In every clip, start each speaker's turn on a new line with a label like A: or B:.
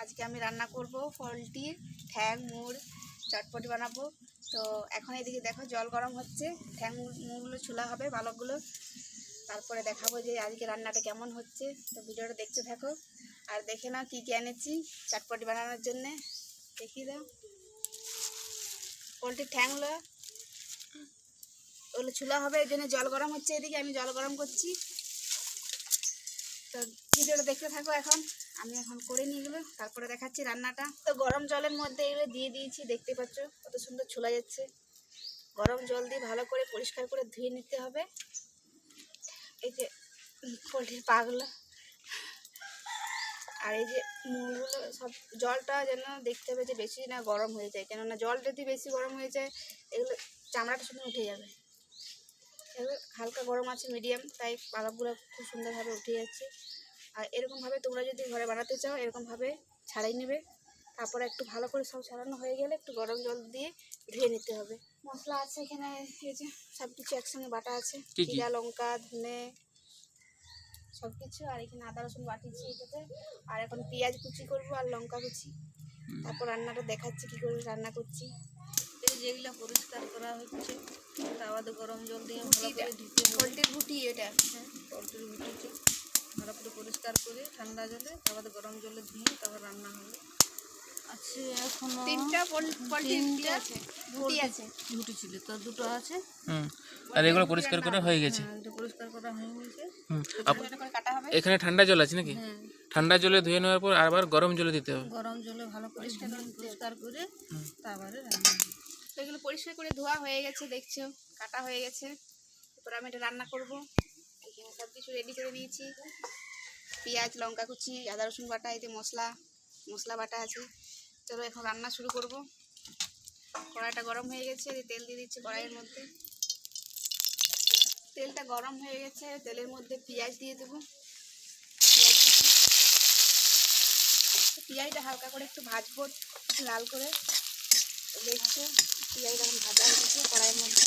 A: আজকে আমি রান্না করব পোলট্রির ঠ্যাং মুড় চটপটি বানাবো। তো এখন এদিকে দেখো জল গরম হচ্ছে, ঠ্যাং মুড়গুলো ছোলা হবে বালকগুলো, তারপরে দেখাবো যে আজকে রান্নাটা কেমন হচ্ছে। তো ভিডিওটা দেখতে থাকো আর দেখে নাও কী কী এনেছি চটপটি বানানোর জন্যে। দেখিয়ে দাও পোলট্রির ঠ্যাংগুলো, ওগুলো ছোলা হবে, এর জন্য জল গরম হচ্ছে, এদিকে আমি জল গরম করছি। তো ভিডিওটা দেখতে থাকো। আমি এখন করে নিয়ে গেলো, তারপরে দেখাচ্ছি রান্নাটা। তো গরম জলের মধ্যে এগুলো দিয়ে দিয়েছি, দেখতে পাচ্ছ কত সুন্দর ছোলা যাচ্ছে। গরম জল দিয়ে ভালো করে পরিষ্কার করে ধুয়ে নিতে হবে। এই যে পোলট্রির পাগুলো আর এই যে মুড়গুলো, সব জলটা যেন দেখতে হবে যে বেশি না গরম হয়ে যায়, কেননা জল যদি বেশি গরম হয়ে যায় এগুলো চামড়াটা শুধু উঠে যাবে। এগুলো হালকা গরম আছে মিডিয়াম, তাই পালকগুলো খুব সুন্দরভাবে উঠে যাচ্ছে। আর এরকমভাবে তোমরা যদি ঘরে বানাতে চাও এরকমভাবে ছাড়াই নেবে, তারপরে একটু ভালো করে সব ছাড়ানো হয়ে গেলে একটু গরম জল দিয়ে ধুয়ে নিতে হবে। মশলা আছে এখানে, এই যে সব কিছু একসঙ্গে বাটা আছে, জিরা লঙ্কা ধনে সব কিছু, আর এখানে আদা রসুন বাটিছি এটাতে। আর এখন পেঁয়াজ কুচি করবো আর লঙ্কা কুচি, তারপর রান্নাটা দেখাচ্ছি কী করে রান্না করছি।
B: যেগুলো পরিষ্কার করা হচ্ছে তাওয়াতে গরম জল দিয়ে ভালো করে ধুতে হবে।
A: পোলট্রির বুটি এটা,
B: পোলট্রির ভুটিতে ভালো করে পরিষ্কার করে ঠান্ডা জলে তাওয়াতে গরম জলে ধুয়ে তারপর রান্না হবে। আছে এখনো
A: তিনটা পোলট্রি আছে, বুটি আছে,
B: ভুটি ছিল তো দুটো আছে।
C: আর এগুলো পরিষ্কার করা হয়ে গেছে।
B: এটা পরিষ্কার করা হয়ে গেছে।
A: কাটা হবে।
C: এখানে ঠান্ডা জল আছে নাকি?
B: হ্যাঁ,
C: ঠান্ডা জলে ধুয়ে নেওয়ার পর আবার গরম জলে দিতে হবে।
B: গরম জলে ভালো করে পরিষ্কার করে তারপরে রান্না হবে।
A: তো এগুলো পরিষ্কার করে ধোয়া হয়ে গেছে, দেখছো কাটা হয়ে গেছে। এরপর আমি এটা রান্না করব। এখানে সব কিছু রেডি করে নিয়েছি, পেঁয়াজ লঙ্কা কুচি আদা রসুন বাটা, এতে মশলা বাটা আছে। চলো এখন রান্না শুরু করব। কড়াইটা গরম হয়ে গেছে, তেল দিয়ে দিচ্ছি কড়াইয়ের মধ্যে। তেলটা গরম হয়ে গেছে, তেলের মধ্যে পেঁয়াজ দিয়ে দেবো। পেঁয়াজটা হালকা করে একটু ভাজবো, লাল করে। দেখছো পেঁয়াজটা এখন ভাজা হয়েছে কড়াইয়ের মধ্যে।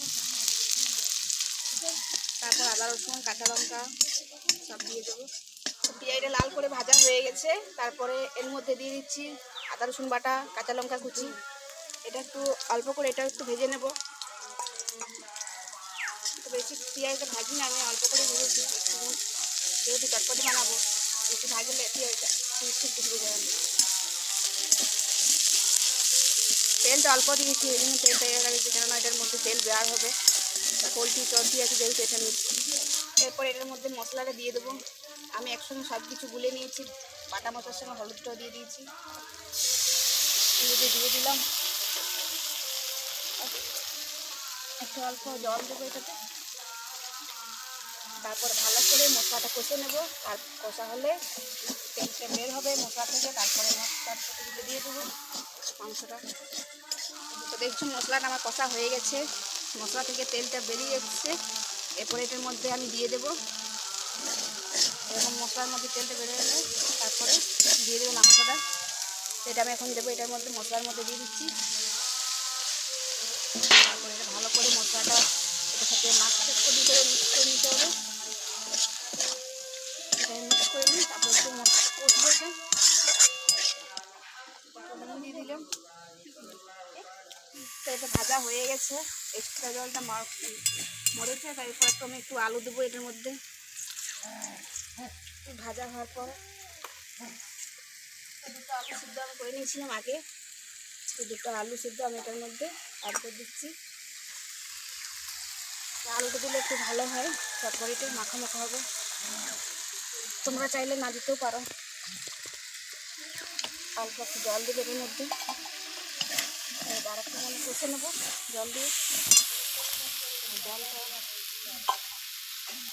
A: তারপর আদা রসুন কাঁচা লঙ্কা সব দিয়ে দেবো। পেঁয়াজটা লাল করে ভাজা হয়ে গেছে, তারপরে এর মধ্যে দিয়ে দিচ্ছি আদা রসুন বাটা কাঁচা লঙ্কা কুচি। এটা একটু অল্প করে এটা একটু ভেজে নেব। তো বেশি পেঁয়াজটা ভাজি না, আমি অল্প করে ভেজেছি, যেহেতু চটপটি বানাবো একটু ভাজলে পেঁয়াজটা খুব ডুবে যাবে। তেলটা অল্প দিয়েছি, এই জন্য তেলটা এর লাগছে, কেননা এটার মধ্যে তেল বের হবে। পোলট্রি চর্বি আছে যেহেতু এটা মিষ্টি। এরপর এটার মধ্যে মশলাটা দিয়ে দেবো। আমি একসঙ্গে সব কিছু গুলে নিয়েছি, বাটা মশলার সঙ্গে হলুদটাও দিয়ে দিয়েছি, দিয়ে দিলাম। একটু অল্প জল দেবো এটাতে, তারপর ভালো করে মশলাটা কষে নেব। আর কষা হলে তেলটা বের হবে মশলা থেকে, তারপরে মশলাটা দিয়ে দেবো মাংসটা। তো দেখছো মশলাটা আমার কষা হয়ে গেছে, মশলা থেকে তেলটা বেরিয়ে এসছে। এরপরে এটার মধ্যে আমি দিয়ে দেবো, এরকম মশলার মধ্যে তেলটা বেরিয়ে এলে তারপরে দিয়ে দেবো মাংসটা। এটা আমি এখন দেবো এটার মধ্যে, মশলার মধ্যে দিয়ে দিচ্ছি। তারপরে এটা ভালো করে মশলাটা এটার সাথে মাছটা করে মিক্স করে নিতে হবে। এটা মিক্স করে নিই, তারপর একটু কষবে, দিয়ে দিলাম। তো এটা ভাজা হয়ে গেছে, এক্সট্রা জলটা মরেছে, তারপর আমি একটু আলু দেবো এটার মধ্যে। ভাজা হওয়ার পর দুটো আলু সিদ্ধ আমি করে নিয়েছিলাম আগে, দুটো আলু সিদ্ধ আমি এটার মধ্যে অ্যাড করে দিচ্ছি। আলুটা দিলে একটু ভালো হয়, তারপরে একটু মাখা মাখা হবে। তোমরা চাইলে না দিতেও পারো। অল্প একটু জল দেবে এর মধ্যে, আর একটু মানে কষে নেবো জল দিয়ে।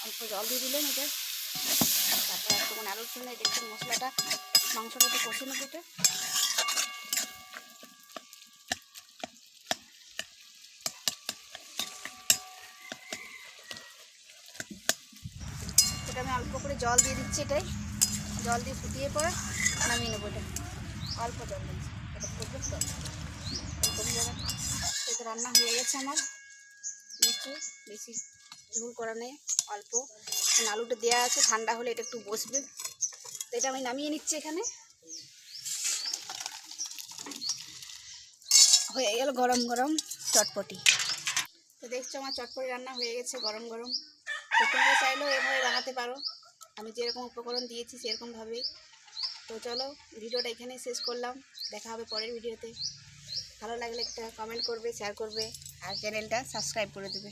A: অল্প জল দিয়ে দিলেন এটা, তারপর একটু মানে আলুর সঙ্গে একটু মশলাটা মাংসটা একটু কষে নেবো। এটা আমি অল্প করে জল দিয়ে দিচ্ছি, এটাই জল দিয়ে ফুটিয়ে পরে নামিয়ে নেবো। এটা অল্প জল দিচ্ছি, এটা করবে তো কমে যাবে। এটা রান্না হয়ে গেছে আমার, একটু বেশি ঝোল করা নেই, অল্প। আলুটা দেওয়া আছে, ঠান্ডা হলে এটা একটু বসবে। তো এটা আমি নামিয়ে নিচ্ছি এখানে। হয়ে গেল গরম গরম চটপটি। তো দেখছো আমার চটপটি রান্না হয়ে গেছে গরম গরম। তো তোমরা চাইলেও এভাবে বানাতে পারো, আমি যেরকম উপকরণ দিয়েছি সেরকমভাবেই। তো চলো ভিডিওটা এখানেই শেষ করলাম, দেখা হবে পরের ভিডিওতে। ভালো লাগলে একটা কমেন্ট করবে, শেয়ার করবে আর চ্যানেলটা সাবস্ক্রাইব করে দেবে।